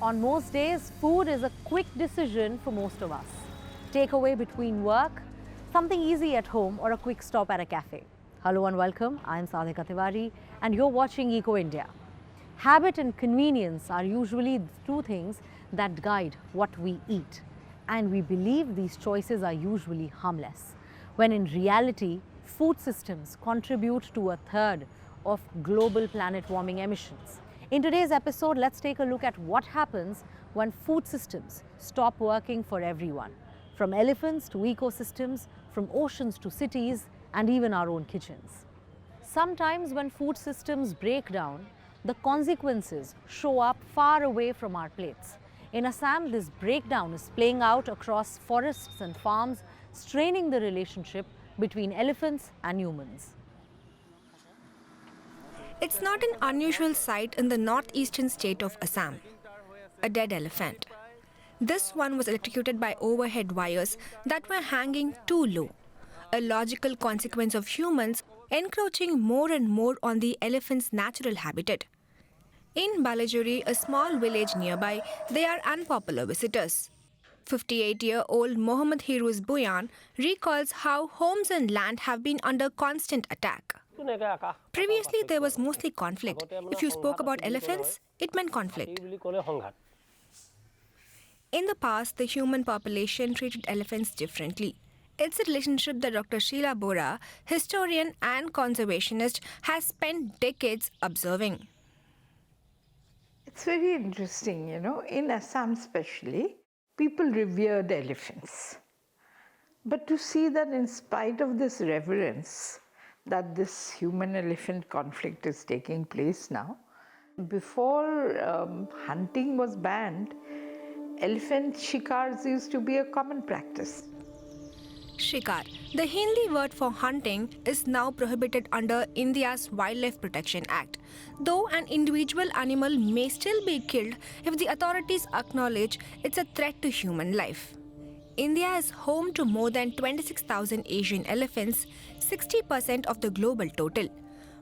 On most days, food is a quick decision for most of us. Takeaway between work, something easy at home, or a quick stop at a cafe. Hello and welcome. I'm Sadhika Tiwari and you're watching Eco India. Habit and convenience are usually the two things that guide what we eat. And we believe these choices are usually harmless, when in reality, food systems contribute to a third of global planet warming emissions. In today's episode, let's take a look at what happens when food systems stop working for everyone, from elephants to ecosystems, from oceans to cities, and even our own kitchens. Sometimes when food systems break down, the consequences show up far away from our plates. In Assam, this breakdown is playing out across forests and farms, straining the relationship between elephants and humans. It's not an unusual sight in the northeastern state of Assam. A dead elephant. This one was electrocuted by overhead wires that were hanging too low. A logical consequence of humans encroaching more and more on the elephant's natural habitat. In Balajuri, a small village nearby, they are unpopular visitors. 58-year-old Mohammad Hiruz Buyan recalls how homes and land have been under constant attack. Previously, there was mostly conflict. If you spoke about elephants, it meant conflict. In the past, the human population treated elephants differently. It's a relationship that Dr. Sheila Bora, historian and conservationist, has spent decades observing. It's very interesting, in Assam especially, people revered elephants. But to see that in spite of this reverence, that this human-elephant conflict is taking place now. Before hunting was banned, elephant shikars used to be a common practice. Shikar, the Hindi word for hunting, is now prohibited under India's Wildlife Protection Act, though an individual animal may still be killed if the authorities acknowledge it's a threat to human life. India is home to more than 26,000 Asian elephants, 60% of the global total.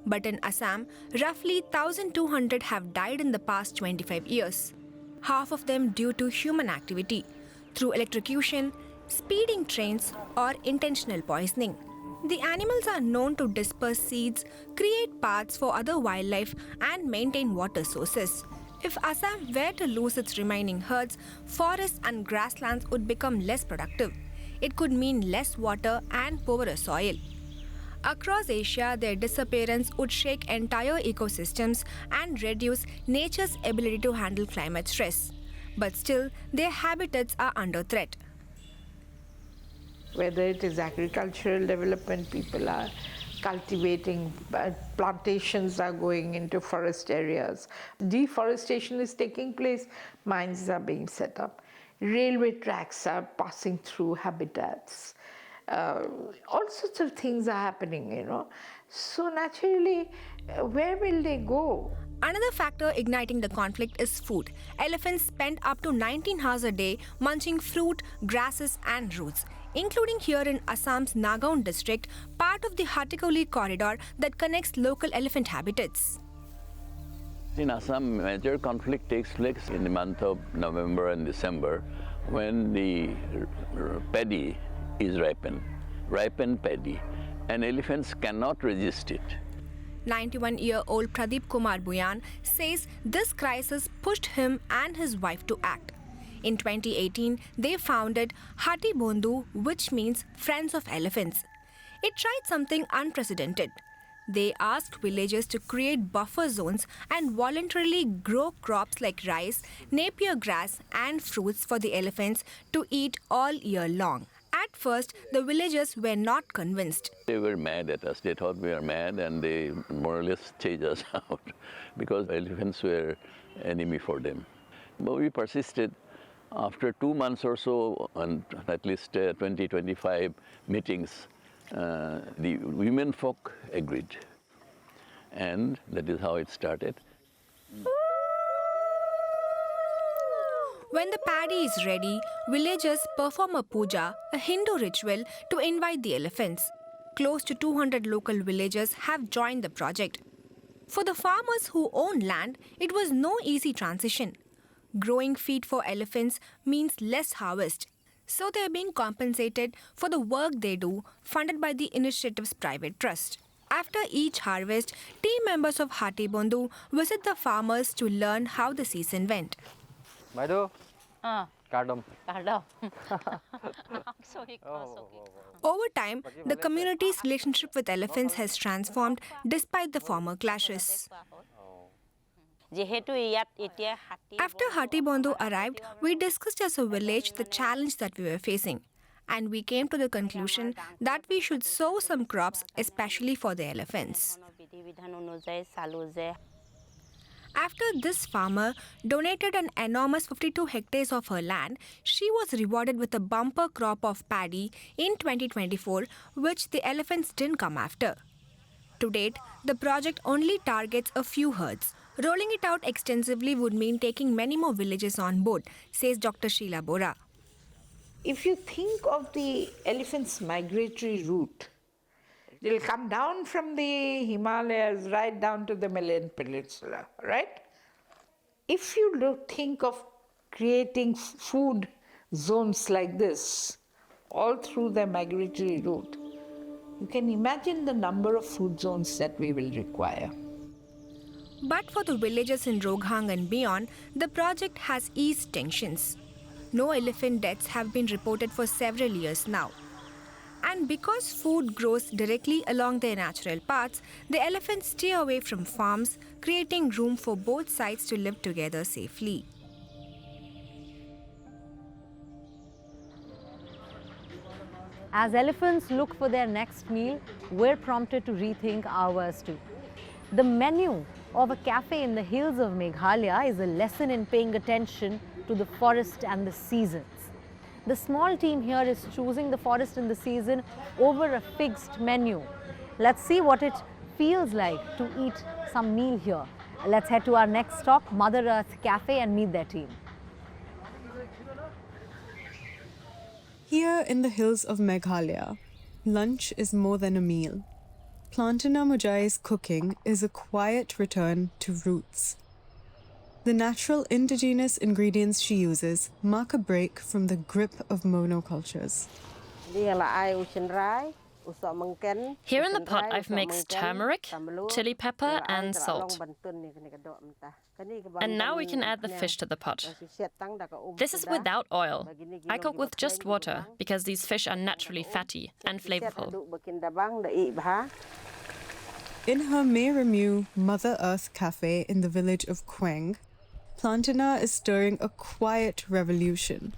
But in Assam, roughly 1,200 have died in the past 25 years. Half of them due to human activity, through electrocution, speeding trains, or intentional poisoning. The animals are known to disperse seeds, create paths for other wildlife, and maintain water sources. If Assam were to lose its remaining herds, forests and grasslands would become less productive. It could mean less water and poorer soil. Across Asia, their disappearance would shake entire ecosystems and reduce nature's ability to handle climate stress. But still, their habitats are under threat. Whether it is agricultural development, people are cultivating, plantations are going into forest areas. Deforestation is taking place, mines are being set up. Railway tracks are passing through habitats. All sorts of things are happening, So naturally, where will they go? Another factor igniting the conflict is food. Elephants spend up to 19 hours a day munching fruit, grasses, and roots, including here in Assam's Nagaon district, part of the Hatikoli corridor that connects local elephant habitats. In Assam, major conflict takes place in the month of November and December when the paddy is ripened paddy, and elephants cannot resist it. 91-year-old Pradeep Kumar Buyan says this crisis pushed him and his wife to act. In 2018, they founded Hati Bondhu, which means Friends of Elephants. It tried something unprecedented. They asked villagers to create buffer zones and voluntarily grow crops like rice, napier grass, and fruits for the elephants to eat all year long. At first, the villagers were not convinced. They were mad at us. They thought we were mad and they more or less chased us out because elephants were enemy for them. But we persisted. After 2 months or so, and at least 20-25 meetings, the women folk agreed. And that is how it started. When the paddy is ready, villagers perform a puja, a Hindu ritual, to invite the elephants. Close to 200 local villagers have joined the project. For the farmers who own land, it was no easy transition. growing feed for elephants means less harvest, so they are being compensated for the work they do, funded by the initiative's private trust. After each harvest, team members of Hati Bandhu visit the farmers to learn how the season went. Maido, cardam. Over time, the community's relationship with elephants has transformed despite the former clashes. After Hati Bandhu arrived, we discussed as a village the challenge that we were facing. And we came to the conclusion that we should sow some crops, especially for the elephants. After this farmer donated an enormous 52 hectares of her land, she was rewarded with a bumper crop of paddy in 2024, which the elephants didn't come after. To date, the project only targets a few herds. Rolling it out extensively would mean taking many more villages on board, says Dr. Sheila Bora. If you think of the elephant's migratory route, they'll come down from the Himalayas right down to the Malayan Peninsula, right? If you think of creating food zones like this all through the migratory route, you can imagine the number of food zones that we will require. But for the villages in Roghang and beyond, the project has eased tensions. No elephant deaths have been reported for several years now. And because food grows directly along their natural paths, the elephants stay away from farms, creating room for both sides to live together safely. As elephants look for their next meal, we're prompted to rethink ours too. The menu of a cafe in the hills of Meghalaya is a lesson in paying attention to the forest and the seasons. The small team here is choosing the forest and the season over a fixed menu. Let's see what it feels like to eat some meal here. Let's head to our next stop, Mother Earth Cafe, and meet their team. Here in the hills of Meghalaya, lunch is more than a meal. Plantana Mujai's cooking is a quiet return to roots. The natural indigenous ingredients she uses mark a break from the grip of monocultures. Here in the pot I've mixed turmeric, chili pepper and salt. And now we can add the fish to the pot. This is without oil. I cook with just water because these fish are naturally fatty and flavorful. In her Meramue Mother Earth Cafe in the village of Queng, Plantana is stirring a quiet revolution.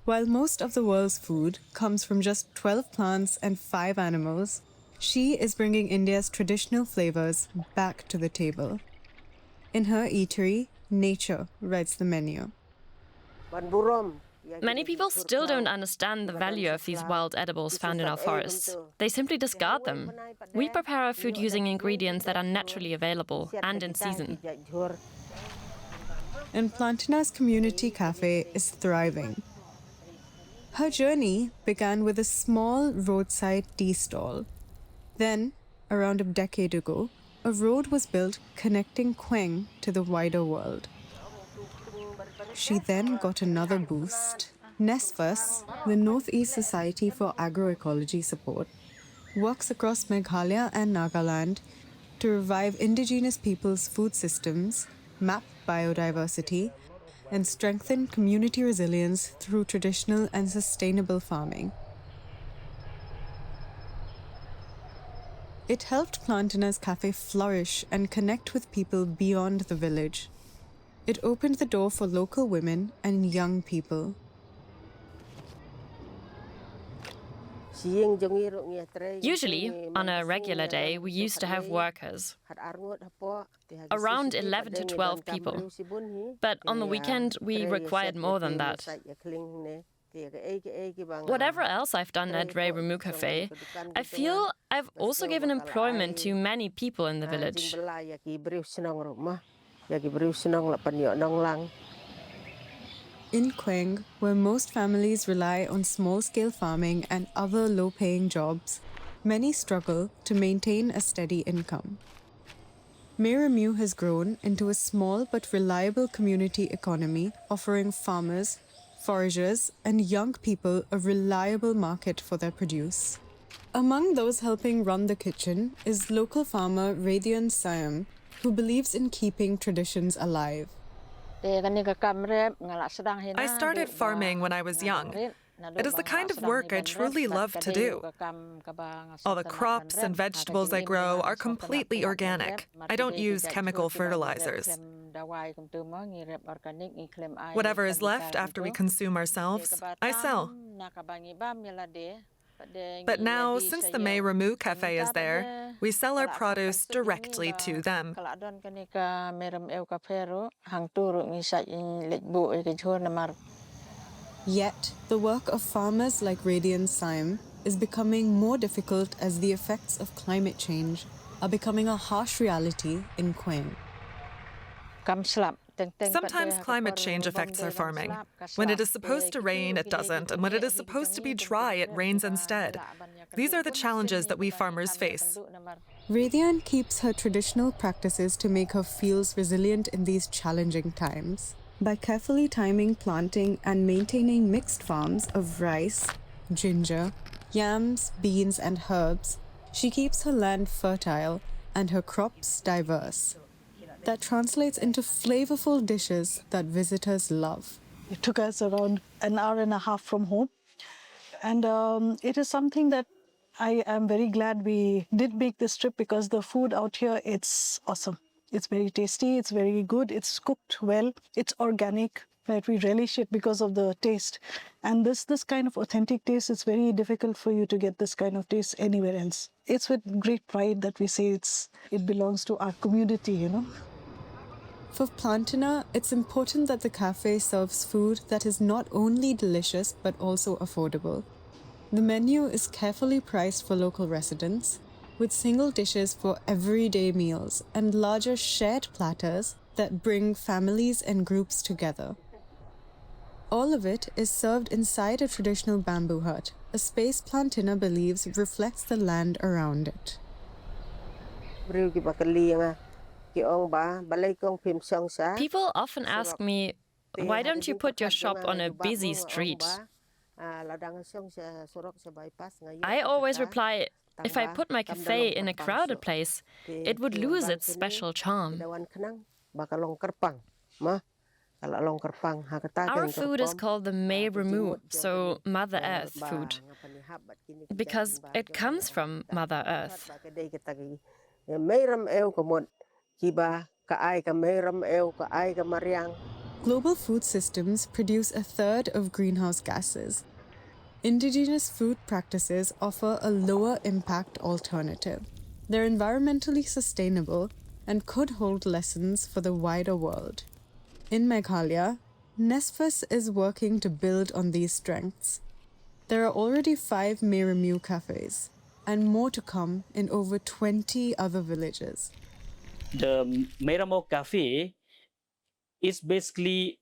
While most of the world's food comes from just 12 plants and 5 animals, she is bringing India's traditional flavors back to the table. In her eatery, nature writes the menu. Many people still don't understand the value of these wild edibles found in our forests. They simply discard them. We prepare our food using ingredients that are naturally available and in season. And Plantana's community cafe is thriving. Her journey began with a small roadside tea stall. Then, around a decade ago, a road was built connecting Queng to the wider world. She then got another boost. NESFAS, the Northeast Society for Agroecology Support, works across Meghalaya and Nagaland to revive indigenous peoples' food systems, map biodiversity, and strengthen community resilience through traditional and sustainable farming. It helped Plantana's cafe flourish and connect with people beyond the village. It opened the door for local women and young people. Usually, on a regular day, we used to have workers, around 11 to 12 people. But on the weekend, we required more than that. Whatever else I've done at Ray Remu Cafe, I feel I've also given employment to many people in the village. In Queng, where most families rely on small-scale farming and other low-paying jobs, many struggle to maintain a steady income. Meramu has grown into a small but reliable community economy, offering farmers, foragers, and young people a reliable market for their produce. Among those helping run the kitchen is local farmer Radian Siam, who believes in keeping traditions alive. I started farming when I was young. It is the kind of work I truly love to do. All the crops and vegetables I grow are completely organic. I don't use chemical fertilizers. Whatever is left after we consume ourselves, I sell. But now, since the May Ramu Cafe is there, we sell our produce directly to them. Yet, the work of farmers like Radian Siam is becoming more difficult as the effects of climate change are becoming a harsh reality in Quang. Sometimes climate change affects our farming. When it is supposed to rain, it doesn't, and when it is supposed to be dry, it rains instead. These are the challenges that we farmers face. Radian keeps her traditional practices to make her fields resilient in these challenging times. By carefully timing planting and maintaining mixed farms of rice, ginger, yams, beans, and herbs, she keeps her land fertile and her crops diverse. That translates into flavorful dishes that visitors love. It took us around an hour and a half from home. And it is something that I am very glad we did make this trip, because the food out here, it's awesome. It's very tasty, it's very good, it's cooked well, it's organic. Right? We relish it because of the taste. And this kind of authentic taste, it's very difficult for you to get this kind of taste anywhere else. It's with great pride that we say it belongs to our community, you know. For Plantina, it's important that the cafe serves food that is not only delicious but also affordable. The menu is carefully priced for local residents, with single dishes for everyday meals and larger shared platters that bring families and groups together. All of it is served inside a traditional bamboo hut, a space Plantina believes reflects the land around it. People often ask me, why don't you put your shop on a busy street? I always reply, if I put my cafe in a crowded place, it would lose its special charm. Our food is called the May Ramu, so Mother Earth food, because it comes from Mother Earth. Global food systems produce a third of greenhouse gases. Indigenous food practices offer a lower impact alternative. They're environmentally sustainable and could hold lessons for the wider world. In Meghalaya, Nesfus is working to build on these strengths. There are already 5 Meramu cafes, and more to come in over 20 other villages. The Meramo Cafe is basically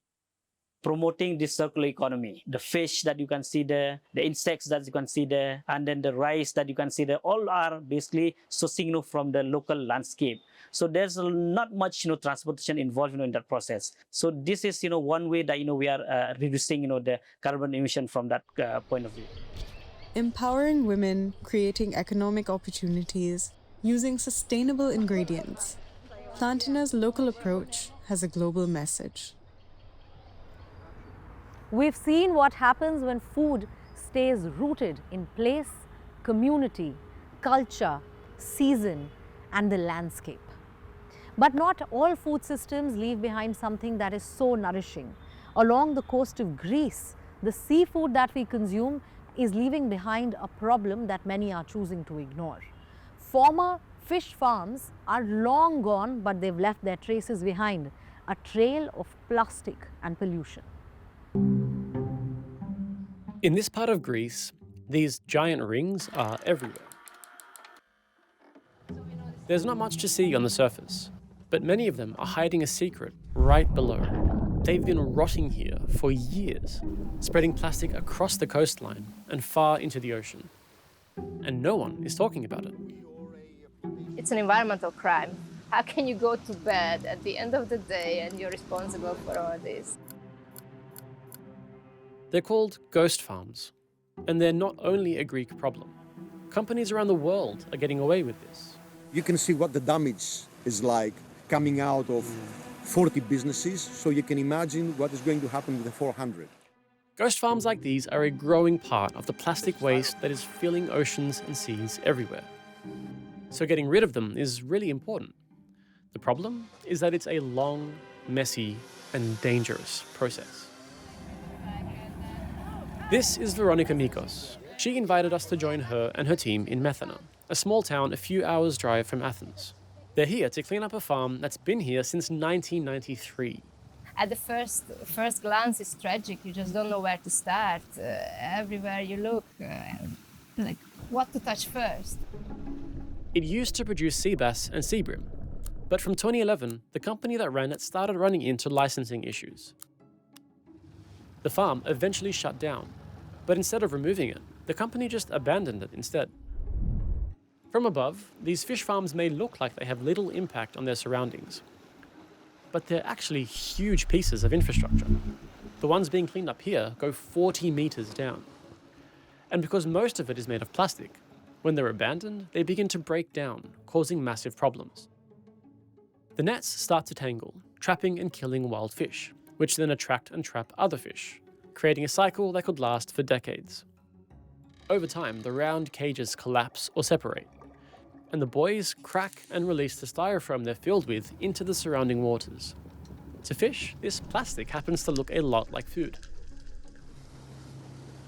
promoting this circular economy. The fish that you can see there, the insects that you can see there, and then the rice that you can see there, all are basically sourcing from the local landscape. So there's not much transportation involved in that process. So this is one way that we are reducing the carbon emission from that point of view. Empowering women, creating economic opportunities, using sustainable ingredients. Plantina's local approach has a global message. We've seen what happens when food stays rooted in place, community, culture, season, and the landscape. But not all food systems leave behind something that is so nourishing. Along the coast of Greece, the seafood that we consume is leaving behind a problem that many are choosing to ignore. Former fish farms are long gone, but they've left their traces behind, a trail of plastic and pollution. In this part of Greece, these giant rings are everywhere. There's not much to see on the surface, but many of them are hiding a secret right below. They've been rotting here for years, spreading plastic across the coastline and far into the ocean. And no one is talking about it. It's an environmental crime. How can you go to bed at the end of the day and you're responsible for all this? They're called ghost farms, and they're not only a Greek problem. Companies around the world are getting away with this. You can see what the damage is like coming out of 40 businesses, so you can imagine what is going to happen with the 400. Ghost farms like these are a growing part of the plastic waste that is filling oceans and seas everywhere. So getting rid of them is really important. The problem is that it's a long, messy, and dangerous process. This is Veronica Mikos. She invited us to join her and her team in Methana, a small town a few hours' drive from Athens. They're here to clean up a farm that's been here since 1993. At the first glance, it's tragic. You just don't know where to start. Everywhere you look, like what to touch first. It used to produce sea bass and sea bream, but from 2011, the company that ran it started running into licensing issues. The farm eventually shut down, but instead of removing it, the company just abandoned it instead. From above, these fish farms may look like they have little impact on their surroundings, but they're actually huge pieces of infrastructure. The ones being cleaned up here go 40 meters down. And because most of it is made of plastic, when they're abandoned, they begin to break down, causing massive problems. The nets start to tangle, trapping and killing wild fish, which then attract and trap other fish, creating a cycle that could last for decades. Over time, the round cages collapse or separate, and the buoys crack and release the styrofoam they're filled with into the surrounding waters. To fish, this plastic happens to look a lot like food.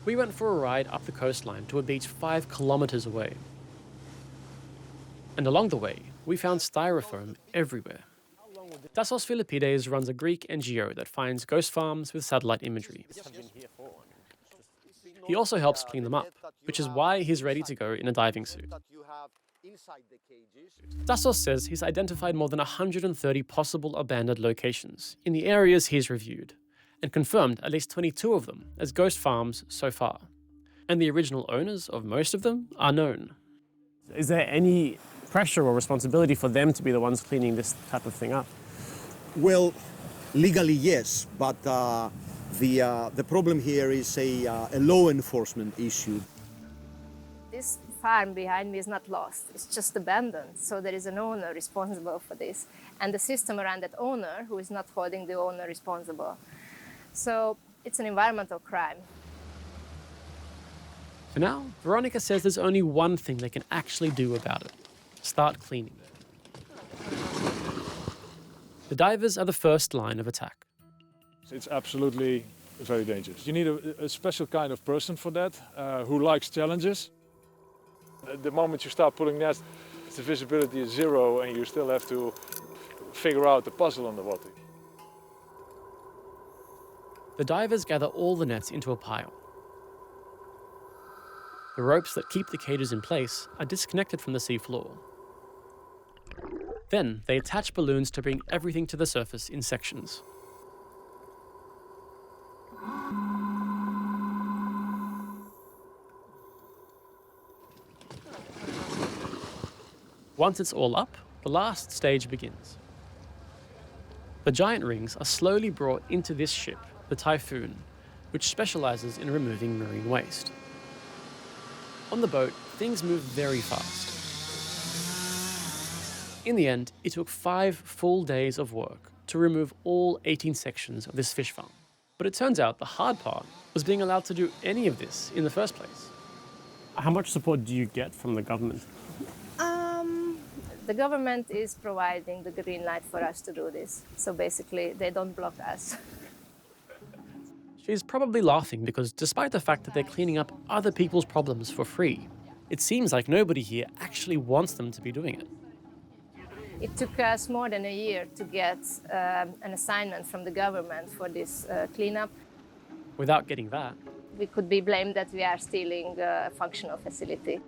We went for a ride up the coastline to a beach 5 kilometers away. And along the way, we found styrofoam everywhere. Tassos Philippides runs a Greek NGO that finds ghost farms with satellite imagery. He also helps clean them up, which is why he's ready to go in a diving suit. Tassos says he's identified more than 130 possible abandoned locations in the areas he's reviewed, and confirmed at least 22 of them as ghost farms so far. And the original owners of most of them are known. Is there any pressure or responsibility for them to be the ones cleaning this type of thing up? Well, legally yes, but the problem here is a law enforcement issue. This farm behind me is not lost, it's just abandoned. So there is an owner responsible for this, and the system around that owner who is not holding the owner responsible. So it's an environmental crime. For now, Veronica says there's only one thing they can actually do about it: start cleaning. The divers are the first line of attack. It's absolutely very dangerous. You need a special kind of person for that, who likes challenges. The moment you start pulling nets, the visibility is zero and you still have to figure out the puzzle on the water. The divers gather all the nets into a pile. The ropes that keep the cages in place are disconnected from the seafloor. Then they attach balloons to bring everything to the surface in sections. Once it's all up, the last stage begins. The giant rings are slowly brought into this ship, the Typhoon, which specializes in removing marine waste. On the boat, things move very fast. In the end, it took 5 full days of work to remove all 18 sections of this fish farm. But it turns out the hard part was being allowed to do any of this in the first place. How much support do you get from the government? The government is providing the green light for us to do this. So basically, they don't block us. She's probably laughing because despite the fact that they're cleaning up other people's problems for free, it seems like nobody here actually wants them to be doing it. It took us more than a year to get an assignment from the government for this cleanup. Without getting that, we could be blamed that we are stealing a functional facility.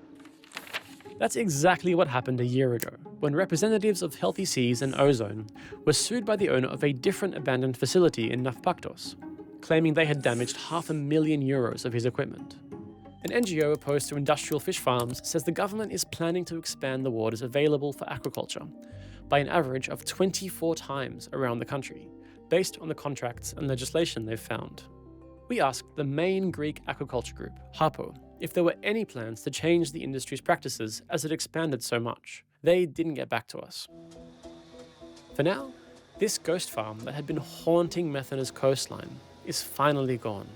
That's exactly what happened a year ago, when representatives of Healthy Seas and Ozone were sued by the owner of a different abandoned facility in Nafpaktos, claiming they had damaged €500,000 of his equipment. An NGO opposed to industrial fish farms says the government is planning to expand the waters available for aquaculture by an average of 24 times around the country, based on the contracts and legislation they've found. We asked the main Greek aquaculture group, Harpo, if there were any plans to change the industry's practices as it expanded so much. They didn't get back to us. For now, this ghost farm that had been haunting Methena's coastline is finally gone.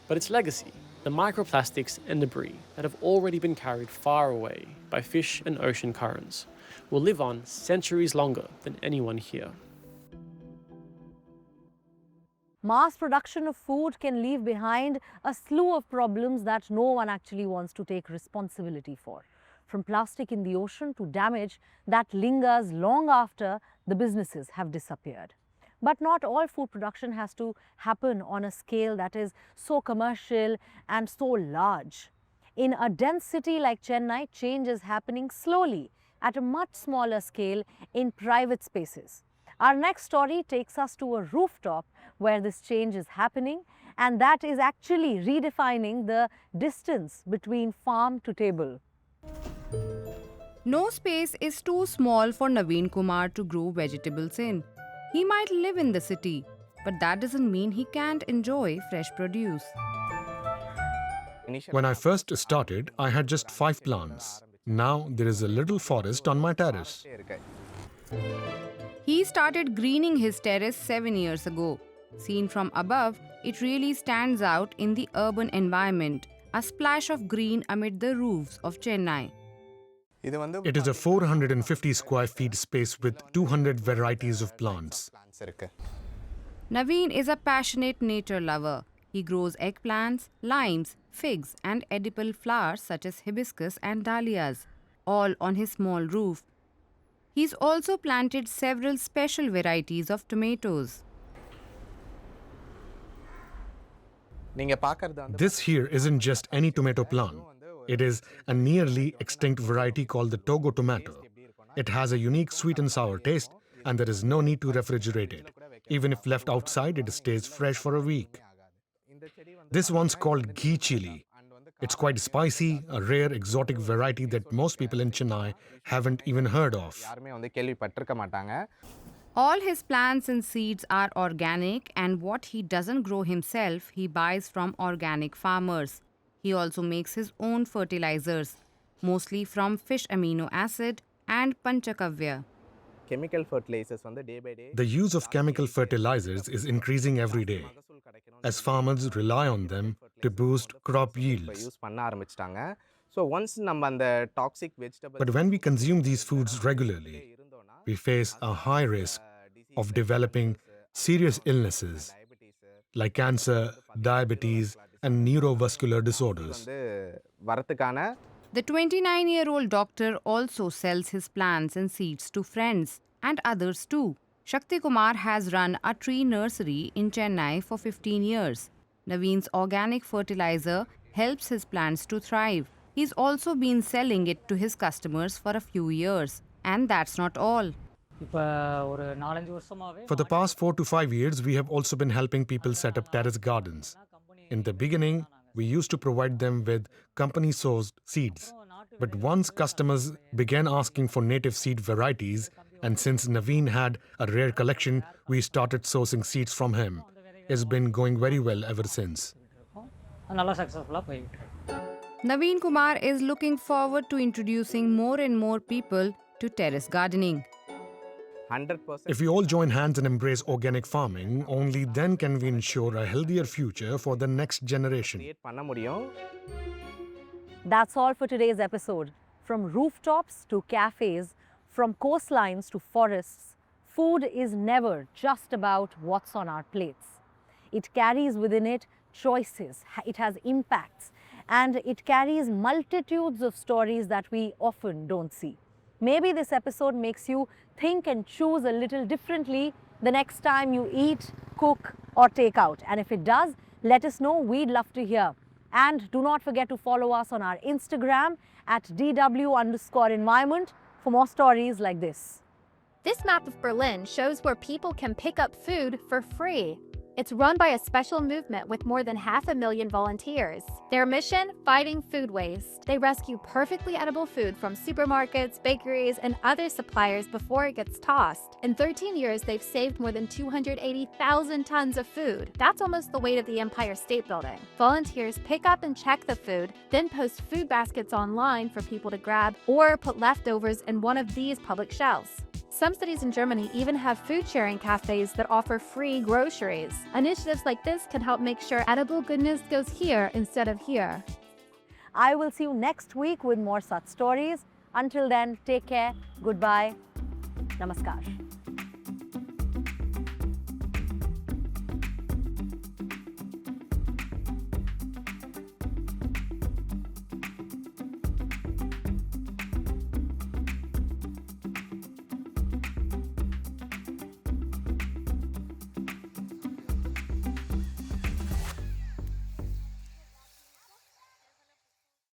But its legacy, the microplastics and debris that have already been carried far away by fish and ocean currents, will live on centuries longer than anyone here. Mass production of food can leave behind a slew of problems that no one actually wants to take responsibility for. From plastic in the ocean to damage that lingers long after the businesses have disappeared. But not all food production has to happen on a scale that is so commercial and so large. In a dense city like Chennai, change is happening slowly at a much smaller scale in private spaces. Our next story takes us to a rooftop where this change is happening, and that is actually redefining the distance between farm to table. No space is too small for Naveen Kumar to grow vegetables in. He might live in the city, but that doesn't mean he can't enjoy fresh produce. When I first started, I had just 5 plants. Now there is a little forest on my terrace. He started greening his terrace 7 years ago. Seen from above, it really stands out in the urban environment, a splash of green amid the roofs of Chennai. It is a 450 square feet space with 200 varieties of plants. Naveen is a passionate nature lover. He grows eggplants, limes, figs and edible flowers such as hibiscus and dahlias, all on his small roof. He's also planted several special varieties of tomatoes. This here isn't just any tomato plant. It is a nearly extinct variety called the Togo tomato. It has a unique sweet and sour taste, and there is no need to refrigerate it. Even if left outside, it stays fresh for a week. This one's called ghee chili. It's quite spicy, a rare exotic variety that most people in Chennai haven't even heard of. All his plants and seeds are organic, and what he doesn't grow himself, he buys from organic farmers. He also makes his own fertilizers, mostly from fish amino acid and panchakavya. The use of chemical fertilizers is increasing every day, as farmers rely on them to boost crop yields. But when we consume these foods regularly, we face a high risk of developing serious illnesses like cancer, diabetes, and neurovascular disorders. The 29-year-old doctor also sells his plants and seeds to friends and others too. Shakti Kumar has run a tree nursery in Chennai for 15 years. Naveen's organic fertilizer helps his plants to thrive. He's also been selling it to his customers for a few years. And that's not all. For the past 4 to 5 years, we have also been helping people set up terrace gardens. In the beginning, we used to provide them with company-sourced seeds. But once customers began asking for native seed varieties, and since Naveen had a rare collection, we started sourcing seeds from him. It's been going very well ever since. Naveen Kumar is looking forward to introducing more and more people to terrace gardening. If we all join hands and embrace organic farming, only then can we ensure a healthier future for the next generation. That's all for today's episode. From rooftops to cafes, from coastlines to forests, food is never just about what's on our plates. It carries within it choices, it has impacts, and it carries multitudes of stories that we often don't see. Maybe this episode makes you think and choose a little differently the next time you eat, cook, or take out. And if it does, let us know. We'd love to hear. And do not forget to follow us on our Instagram at DW_environment for more stories like this. This map of Berlin shows where people can pick up food for free. It's run by a special movement with more than 500,000 volunteers. Their mission? Fighting food waste. They rescue perfectly edible food from supermarkets, bakeries, and other suppliers before it gets tossed. In 13 years, they've saved more than 280,000 tons of food. That's almost the weight of the Empire State Building. Volunteers pick up and check the food, then post food baskets online for people to grab or put leftovers in one of these public shelves. Some cities in Germany even have food-sharing cafes that offer free groceries. Initiatives like this can help make sure edible goodness goes here instead of here. I will see you next week with more such stories. Until then, take care, goodbye, namaskar.